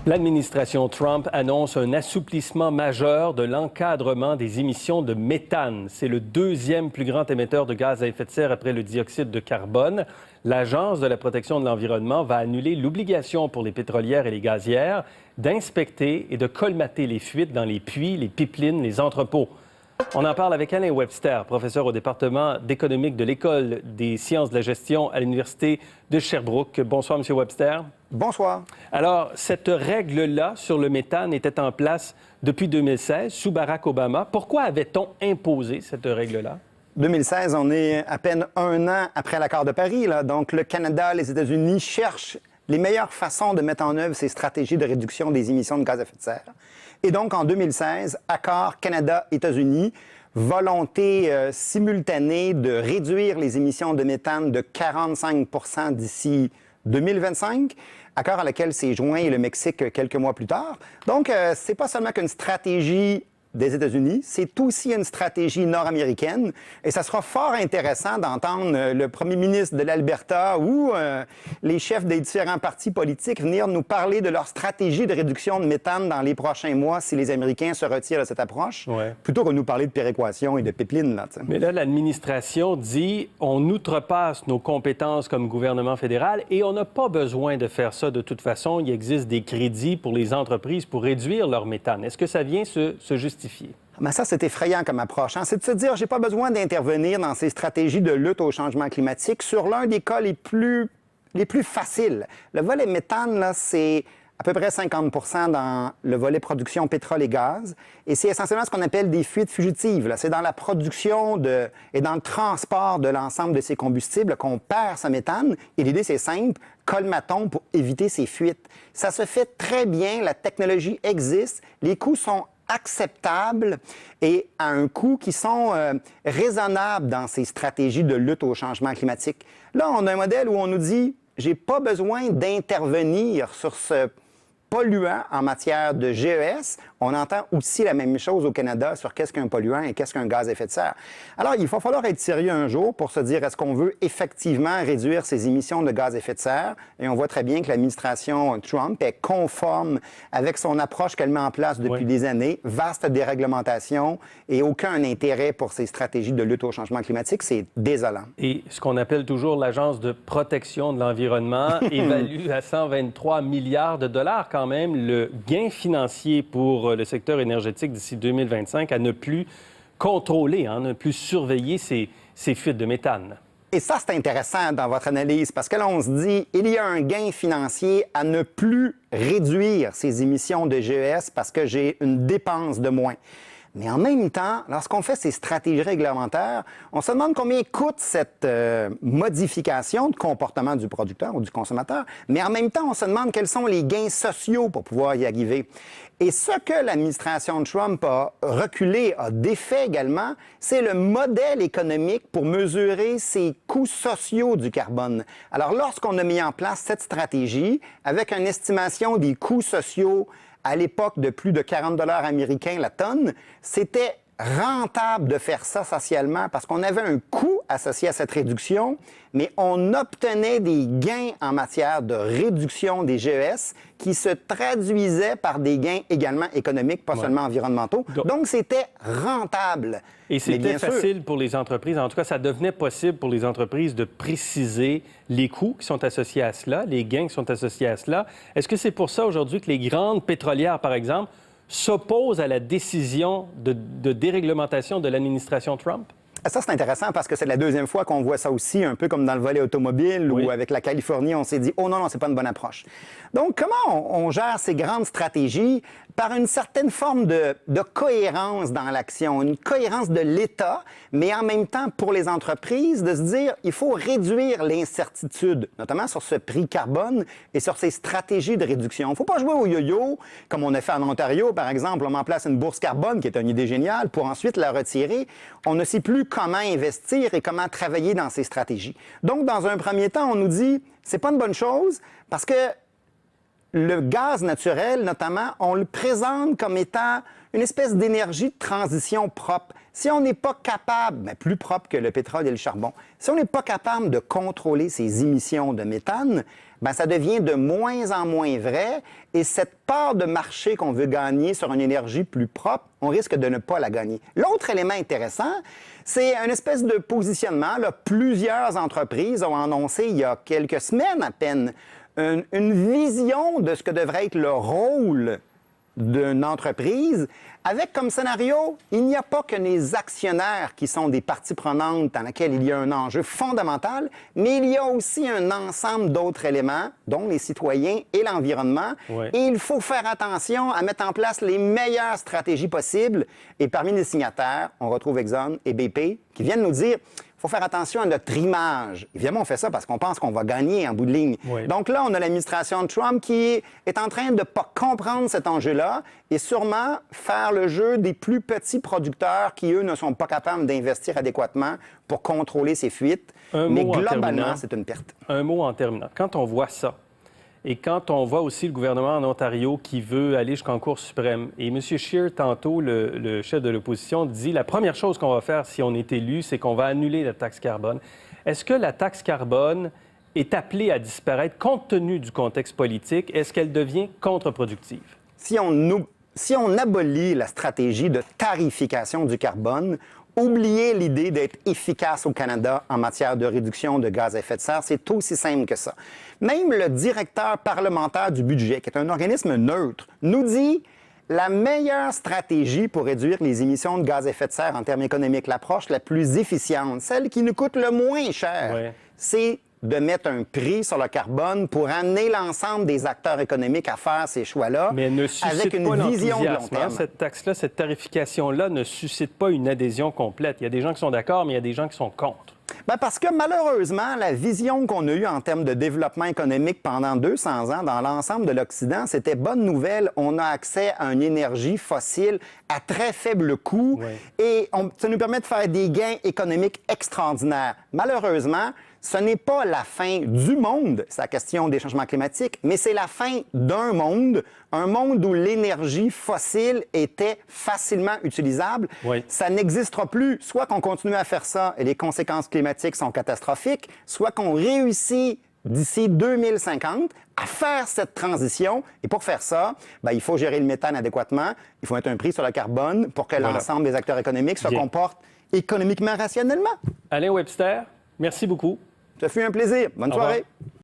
L'administration Trump annonce un assouplissement majeur de l'encadrement des émissions de méthane. C'est le deuxième plus grand émetteur de gaz à effet de serre après le dioxyde de carbone. L'Agence de la protection de l'environnement va annuler l'obligation pour les pétrolières et les gazières d'inspecter et de colmater les fuites dans les puits, les pipelines, les entrepôts. On en parle avec Alain Webster, professeur au département d'économique de l'École des sciences de la gestion à l'Université de Sherbrooke. Bonsoir, M. Webster. Bonsoir. Alors, cette règle-là sur le méthane était en place depuis 2016, sous Barack Obama. Pourquoi avait-on imposé cette règle-là? 2016, on est à peine un an après l'accord de Paris. Donc, le Canada, les États-Unis cherchent les meilleures façons de mettre en œuvre ces stratégies de réduction des émissions de gaz à effet de serre. Et donc, en 2016, accord Canada-États-Unis, volonté simultanée de réduire les émissions de méthane de 45 % d'ici 2025, accord à laquelle s'est joint le Mexique quelques mois plus tard. Donc, c'est pas seulement qu'une stratégie des États-Unis, c'est aussi une stratégie nord-américaine. Et ça sera fort intéressant d'entendre le premier ministre de l'Alberta ou les chefs des différents partis politiques venir nous parler de leur stratégie de réduction de méthane dans les prochains mois si les Américains se retirent de cette approche, plutôt que nous parler de péréquation et de pipeline. Mais là, l'administration dit on outrepasse nos compétences comme gouvernement fédéral et on n'a pas besoin de faire ça de toute façon. Il existe des crédits pour les entreprises pour réduire leur méthane. Est-ce que ça vient se justifier? Mais ça, c'est effrayant comme approche. C'est de se dire, j'ai pas besoin d'intervenir dans ces stratégies de lutte au changement climatique sur l'un des cas les plus faciles. Le volet méthane, là, c'est à peu près 50 % dans le volet production pétrole et gaz. Et c'est essentiellement ce qu'on appelle des fuites fugitives. C'est dans la production et dans le transport de l'ensemble de ces combustibles qu'on perd ce méthane. Et l'idée, c'est simple, colmatons pour éviter ces fuites. Ça se fait très bien, la technologie existe, les coûts sont acceptables et à un coût qui sont raisonnables dans ces stratégies de lutte au changement climatique. Là, on a un modèle où on nous dit, j'ai pas besoin d'intervenir sur ce polluant en matière de GES. On entend aussi la même chose au Canada sur qu'est-ce qu'un polluant et qu'est-ce qu'un gaz à effet de serre. Alors, il va falloir être sérieux un jour pour se dire, est-ce qu'on veut effectivement réduire ces émissions de gaz à effet de serre? Et on voit très bien que l'administration Trump est conforme avec son approche qu'elle met en place depuis des années. Vaste déréglementation et aucun intérêt pour ces stratégies de lutte au changement climatique. C'est désolant. Et ce qu'on appelle toujours l'Agence de protection de l'environnement évalue à 123 milliards de dollars quand même le gain financier pour le secteur énergétique d'ici 2025 à ne plus contrôler, ne plus surveiller ces fuites de méthane. Et ça, c'est intéressant dans votre analyse parce que là, on se dit, il y a un gain financier à ne plus réduire ces émissions de GES parce que j'ai une dépense de moins. Mais en même temps, lorsqu'on fait ces stratégies réglementaires, on se demande combien coûte cette modification de comportement du producteur ou du consommateur, mais en même temps, on se demande quels sont les gains sociaux pour pouvoir y arriver. Et ce que l'administration Trump a reculé, a défait également, c'est le modèle économique pour mesurer ces coûts sociaux du carbone. Alors, lorsqu'on a mis en place cette stratégie, avec une estimation des coûts sociaux à l'époque de plus de 40 $ américains la tonne, c'était rentable de faire ça socialement parce qu'on avait un coût associé à cette réduction, mais on obtenait des gains en matière de réduction des GES qui se traduisaient par des gains également économiques, pas seulement environnementaux. Donc, c'était rentable. Et c'était facile pour les entreprises, en tout cas, ça devenait possible pour les entreprises de préciser les coûts qui sont associés à cela, les gains qui sont associés à cela. Est-ce que c'est pour ça aujourd'hui que les grandes pétrolières, par exemple, s'opposent à la décision de déréglementation de l'administration Trump? Ça, c'est intéressant parce que c'est la deuxième fois qu'on voit ça aussi, un peu comme dans le volet automobile ou avec la Californie, on s'est dit « Oh non, c'est pas une bonne approche ». Donc, comment on gère ces grandes stratégies? Par une certaine forme de cohérence dans l'action, une cohérence de l'État, mais en même temps pour les entreprises, de se dire il faut réduire l'incertitude, notamment sur ce prix carbone et sur ces stratégies de réduction. Il ne faut pas jouer au yo-yo, comme on a fait en Ontario, par exemple. On met en place une bourse carbone, qui est une idée géniale, pour ensuite la retirer. On ne sait plus comment investir et comment travailler dans ces stratégies. Donc, dans un premier temps, on nous dit c'est pas une bonne chose parce que le gaz naturel, notamment, on le présente comme étant une espèce d'énergie de transition propre. Si on n'est pas capable, mais plus propre que le pétrole et le charbon, si on n'est pas capable de contrôler ces émissions de méthane, bien, ça devient de moins en moins vrai. Et cette part de marché qu'on veut gagner sur une énergie plus propre, on risque de ne pas la gagner. L'autre élément intéressant, c'est une espèce de positionnement. Là, plusieurs entreprises ont annoncé il y a quelques semaines à peine une vision de ce que devrait être le rôle d'une entreprise, avec comme scénario, il n'y a pas que les actionnaires qui sont des parties prenantes dans lesquelles il y a un enjeu fondamental, mais il y a aussi un ensemble d'autres éléments, dont les citoyens et l'environnement. Oui. Et il faut faire attention à mettre en place les meilleures stratégies possibles. Et parmi les signataires, on retrouve Exxon et BP qui viennent nous dire il faut faire attention à notre image. Évidemment, on fait ça parce qu'on pense qu'on va gagner en bout de ligne. Oui. Donc là, on a l'administration Trump qui est en train de ne pas comprendre cet enjeu-là et sûrement faire le jeu des plus petits producteurs qui, eux, ne sont pas capables d'investir adéquatement pour contrôler ces fuites. Mais globalement, c'est une perte. Un mot en terminant. Quand on voit ça, et quand on voit aussi le gouvernement en Ontario qui veut aller jusqu'en Cour suprême, et M. Scheer, tantôt, le chef de l'opposition, dit la première chose qu'on va faire si on est élu, c'est qu'on va annuler la taxe carbone. Est-ce que la taxe carbone est appelée à disparaître compte tenu du contexte politique? Est-ce qu'elle devient contre-productive? Si on abolit la stratégie de tarification du carbone, oubliez l'idée d'être efficace au Canada en matière de réduction de gaz à effet de serre. C'est aussi simple que ça. Même le directeur parlementaire du budget, qui est un organisme neutre, nous dit la meilleure stratégie pour réduire les émissions de gaz à effet de serre en termes économiques, l'approche la plus efficiente, celle qui nous coûte le moins cher, Ouais. c'est de mettre un prix sur le carbone pour amener l'ensemble des acteurs économiques à faire ces choix-là Mais elle ne suscite avec une pas vision de long l'enthousiasme, hein? terme. Cette taxe-là, cette tarification-là ne suscite pas une adhésion complète. Il y a des gens qui sont d'accord, mais il y a des gens qui sont contre. Bien, parce que malheureusement, la vision qu'on a eue en termes de développement économique pendant 200 ans dans l'ensemble de l'Occident, c'était bonne nouvelle, on a accès à une énergie fossile à très faible coût et ça nous permet de faire des gains économiques extraordinaires. Malheureusement, ce n'est pas la fin du monde, c'est la question des changements climatiques, mais c'est la fin d'un monde, un monde où l'énergie fossile était facilement utilisable. Oui. Ça n'existera plus. Soit qu'on continue à faire ça et les conséquences climatiques sont catastrophiques, soit qu'on réussit d'ici 2050 à faire cette transition. Et pour faire ça, bien, il faut gérer le méthane adéquatement, il faut mettre un prix sur le carbone pour que l'ensemble des acteurs économiques se comportent économiquement rationnellement. Alain Webster, merci beaucoup. Ça fut un plaisir. Bonne soirée. Au revoir.